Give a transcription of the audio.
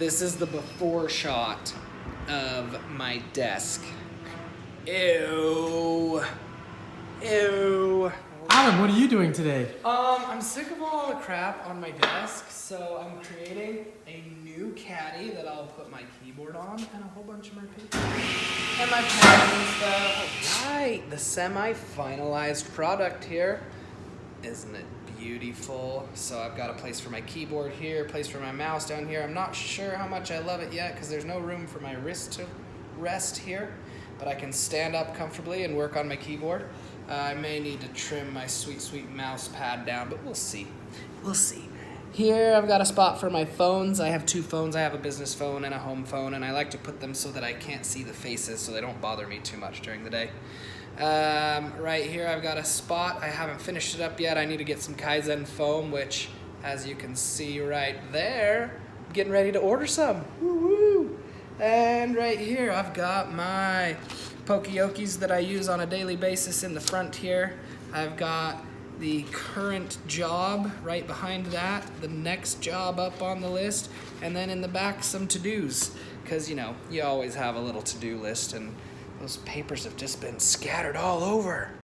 This is the before shot of my desk. Ew. Ew. Alan, what are you doing today? I'm sick of all the crap on my desk, so I'm creating a new caddy that I'll put my keyboard on and a whole bunch of my papers and my pens and stuff. Alright, the semi-finalized product here. Isn't it beautiful? So I've got a place for my keyboard here, a place for my mouse down here. I'm not sure how much I love it yet because there's no room for my wrist to rest here, but I can stand up comfortably and work on my keyboard. I may need to trim my sweet, sweet mouse pad down, but we'll see. We'll see. Here I've got a spot for my phones. I have two phones. I have a business phone and a home phone, and I like to put them so that I can't see the faces so they don't bother me too much during the day. Right here I've got a spot. I haven't finished it up yet. I need to get some Kaizen foam, which, as you can see right there, I'm getting ready to order some. Woo-woo! And right here I've got my Pokeokis that I use on a daily basis in the front here. I've got the current job right behind that, the next job up on the list, and then in the back some to-dos, because you know, you always have a little to-do list and those papers have just been scattered all over.